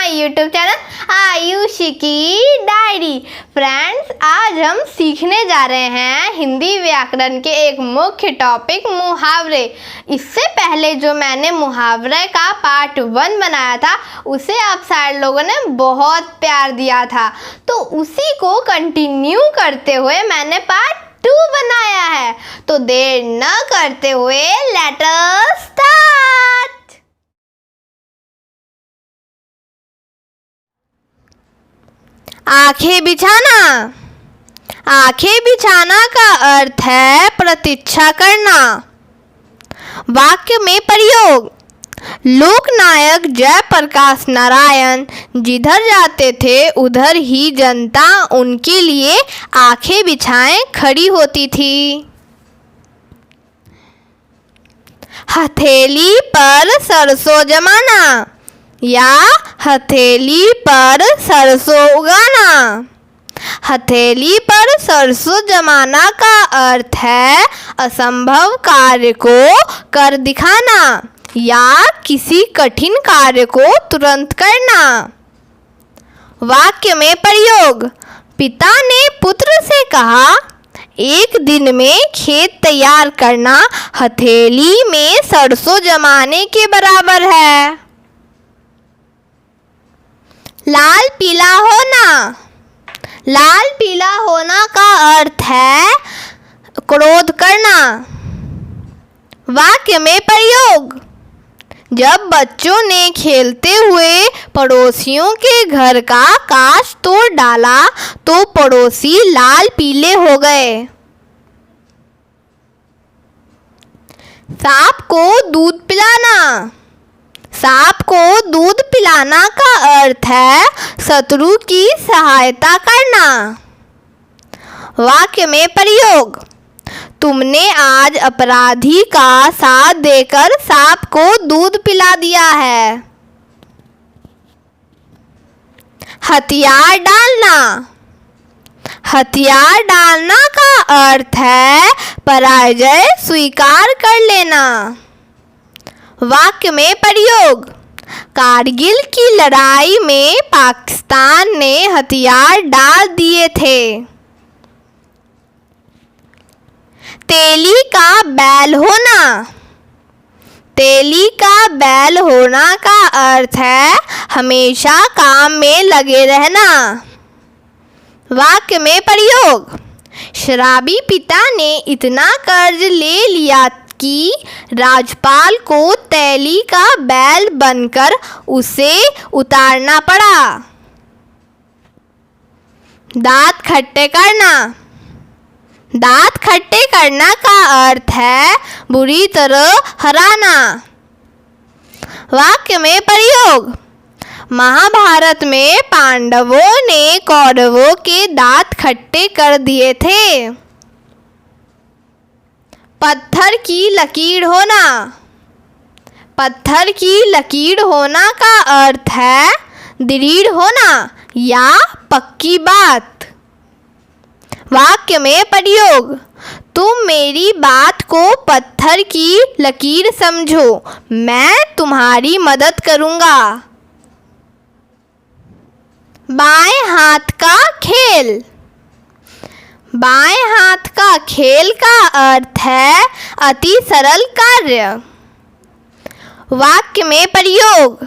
My YouTube channel Ayushi की diary. Friends, आज हम सीखने जा रहे हैं हिंदी व्याकरण के एक मुख्य टॉपिक मुहावरे। इससे पहले जो मैंने मुहावरे का पार्ट 1 बनाया था उसे आप सारे लोगों ने बहुत प्यार दिया था, तो उसी को कंटिन्यू करते हुए मैंने पार्ट 2 बनाया है। तो देर न करते हुए लेट अस स्टार्ट। आंखें बिछाना। आंखें बिछाना का अर्थ है प्रतीक्षा करना। वाक्य में प्रयोग। लोकनायक जयप्रकाश नारायण जिधर जाते थे उधर ही जनता उनके लिए आंखें बिछाए खड़ी होती थी। हथेली पर सरसों जमाना या हथेली पर सरसों उगाना। हथेली पर सरसों जमाना का अर्थ है असंभव कार्य को कर दिखाना या किसी कठिन कार्य को तुरंत करना। वाक्य में प्रयोग। पिता ने पुत्र से कहा, एक दिन में खेत तैयार करना हथेली में सरसों जमाने के बराबर है। लाल पीला होना। लाल पीला होना का अर्थ है क्रोध करना। वाक्य में प्रयोग। जब बच्चों ने खेलते हुए पड़ोसियों के घर का कांच तोड़ डाला तो पड़ोसी लाल पीले हो गए। सांप को दूध पिलाना। सांप को दूध पिलाना का अर्थ है शत्रु की सहायता करना। वाक्य में प्रयोग। तुमने आज अपराधी का साथ देकर सांप को दूध पिला दिया है। हथियार डालना। हथियार डालना का अर्थ है पराजय स्वीकार कर लेना। वाक्य में प्रयोग। कारगिल की लड़ाई में पाकिस्तान ने हथियार डाल दिए थे। तेली का बैल होना। तेली का बैल होना का अर्थ है हमेशा काम में लगे रहना। वाक्य में प्रयोग। शराबी पिता ने इतना कर्ज ले लिया कि राजपाल को तेली का बैल बनकर उसे उतारना पड़ा। दांत खट्टे करना। दांत खट्टे करना का अर्थ है बुरी तरह हराना। वाक्य में प्रयोग। महाभारत में पांडवों ने कौरवों के दांत खट्टे कर दिए थे। पत्थर की लकीर होना। पत्थर की लकीर होना का अर्थ है दृढ़ होना या पक्की बात। वाक्य में प्रयोग। तुम मेरी बात को पत्थर की लकीर समझो, मैं तुम्हारी मदद करूंगा। बाएं हाथ का खेल। बाएं हाथ का खेल का अर्थ है अति सरल कार्य। वाक्य में प्रयोग।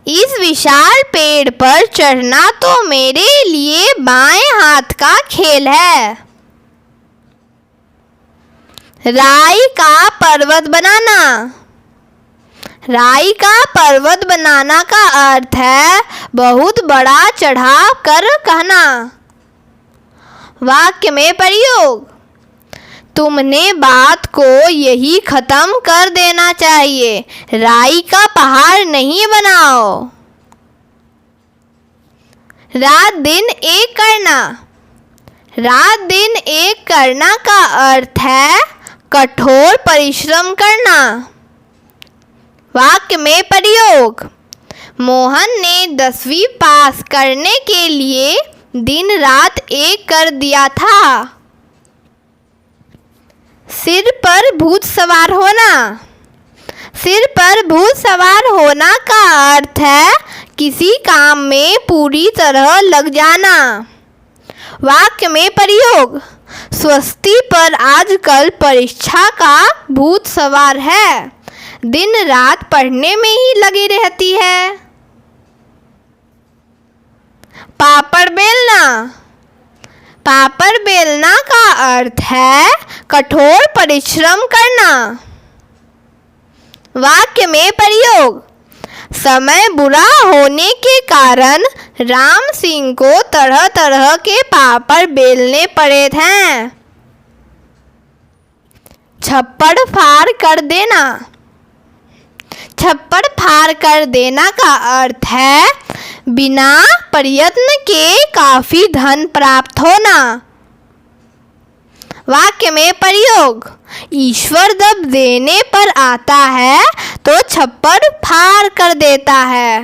इस विशाल पेड़ पर चढ़ना तो मेरे लिए बाएं हाथ का खेल है। राई का पर्वत बनाना। राई का पर्वत बनाना का अर्थ है बहुत बड़ा चढ़ाव कर कहना। वाक्य में प्रयोग। तुमने बात को यही खत्म कर देना चाहिए, राई का पहाड़ नहीं बनाओ। रात दिन एक करना। रात दिन एक करना का अर्थ है कठोर परिश्रम करना। वाक्य में प्रयोग। मोहन ने 10वीं पास करने के लिए दिन रात एक कर दिया था। सिर पर भूत सवार होना। सिर पर भूत सवार होना का अर्थ है किसी काम में पूरी तरह लग जाना। वाक्य में प्रयोग। स्वस्ति पर आजकल परीक्षा का भूत सवार है, दिन रात पढ़ने में ही लगी रहती है। पापड़ बेलना। पापड़ बेलना का अर्थ है कठोर परिश्रम करना। वाक्य में प्रयोग। समय बुरा होने के कारण राम सिंह को तरह तरह के पापड़ बेलने पड़े थे। छप्पड़ फाड़ कर देना। छप्पड़ फाड़ कर देना का अर्थ है बिना प्रयत्न के काफी धन प्राप्त होना। वाक्य में प्रयोग। ईश्वर जब देने पर आता है तो छप्पड़ फाड़ कर देता है।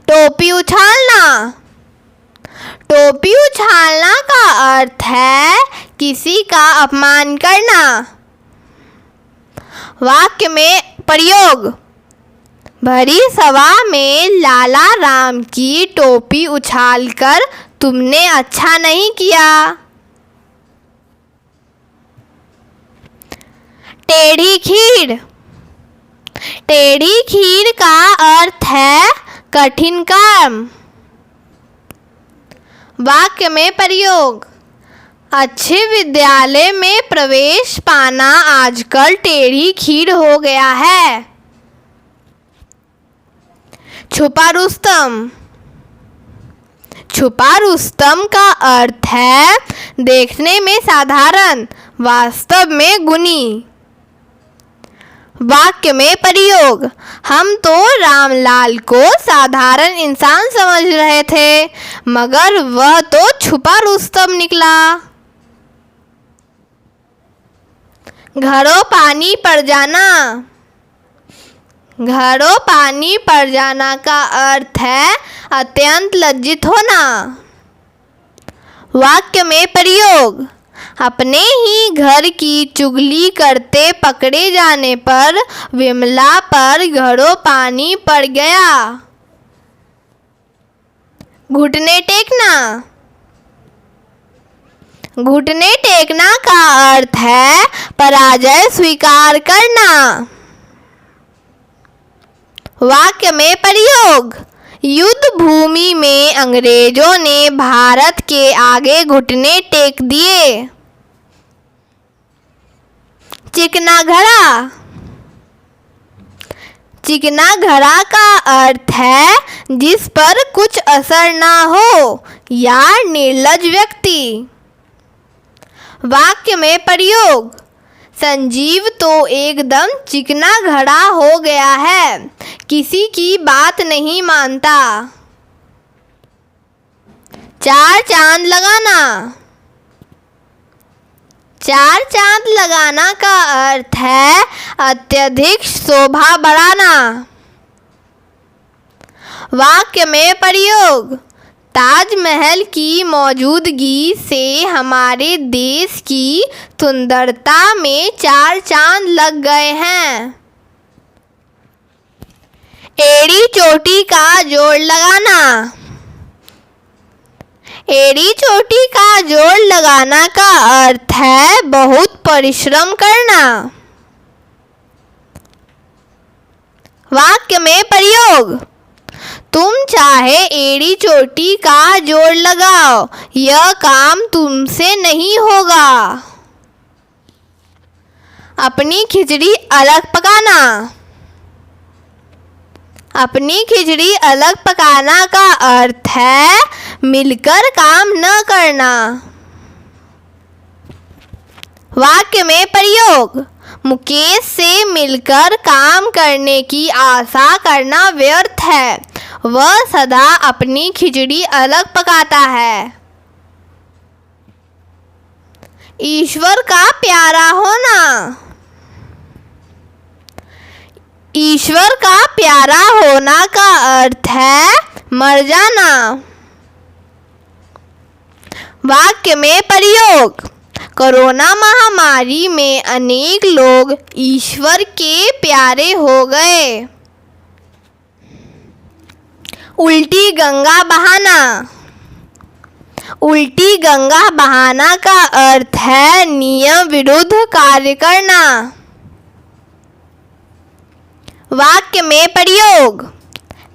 टोपी उछालना। टोपी उछालना का अर्थ है किसी का अपमान करना। वाक्य में प्रयोग। भरी सभा में लाला राम की टोपी उछालकर तुमने अच्छा नहीं किया। टेढ़ी खीर। टेढ़ी खीर का अर्थ है कठिन काम। वाक्य में प्रयोग। अच्छे विद्यालय में प्रवेश पाना आजकल टेढ़ी खीर हो गया है। छुपा रुस्तम। छुपा रुस्तम का अर्थ है देखने में साधारण, वास्तव में गुणी। वाक्य में प्रयोग। हम तो रामलाल को साधारण इंसान समझ रहे थे, मगर वह तो छुपा रुस्तम निकला। घरों पानी पड़ जाना। घरों पानी पड़ जाना का अर्थ है अत्यंत लज्जित होना। वाक्य में प्रयोग। अपने ही घर की चुगली करते पकड़े जाने पर विमला पर घरों पानी पड़ गया। घुटने टेकना। घुटने टेकना का अर्थ है पराजय स्वीकार करना। वाक्य में प्रयोग। युद्ध भूमि में अंग्रेजों ने भारत के आगे घुटने टेक दिए। चिकना घड़ा। चिकना घड़ा का अर्थ है जिस पर कुछ असर ना हो या निर्लज व्यक्ति। वाक्य में प्रयोग। संजीव तो एकदम चिकना घड़ा हो गया है, किसी की बात नहीं मानता। चार चांद लगाना। चार चांद लगाना का अर्थ है अत्यधिक शोभा बढ़ाना। वाक्य में प्रयोग। ताजमहल की मौजूदगी से हमारे देश की सुंदरता में चार चांद लग गए हैं। एड़ी चोटी का जोड़ लगाना। एड़ी चोटी का जोड़ लगाना का अर्थ है बहुत परिश्रम करना। वाक्य में प्रयोग। तुम चाहे एड़ी चोटी का जोड़ लगाओ, यह काम तुमसे नहीं होगा। अपनी खिचड़ी अलग पकाना। अपनी खिचड़ी अलग पकाना का अर्थ है मिलकर काम न करना। वाक्य में प्रयोग। मुकेश से मिलकर काम करने की आशा करना व्यर्थ है, वह सदा अपनी खिचड़ी अलग पकाता है। ईश्वर का प्यारा होना। ईश्वर का प्यारा होना का अर्थ है मर जाना। वाक्य में प्रयोग। कोरोना महामारी में अनेक लोग ईश्वर के प्यारे हो गए। उल्टी गंगा बहाना। उल्टी गंगा बहाना का अर्थ है नियम विरुद्ध कार्य करना। वाक्य में प्रयोग।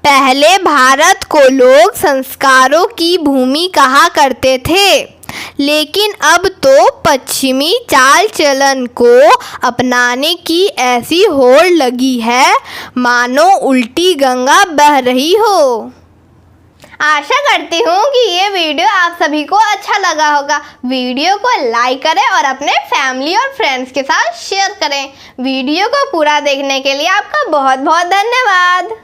पहले भारत को लोग संस्कारों की भूमि कहा करते थे, लेकिन अब तो पश्चिमी चाल चलन को अपनाने की ऐसी होड़ लगी है मानो उल्टी गंगा बह रही हो। आशा करती हूँ कि ये वीडियो आप सभी को अच्छा लगा होगा। वीडियो को लाइक करें और अपने फैमिली और फ्रेंड्स के साथ शेयर करें। वीडियो को पूरा देखने के लिए आपका बहुत बहुत धन्यवाद।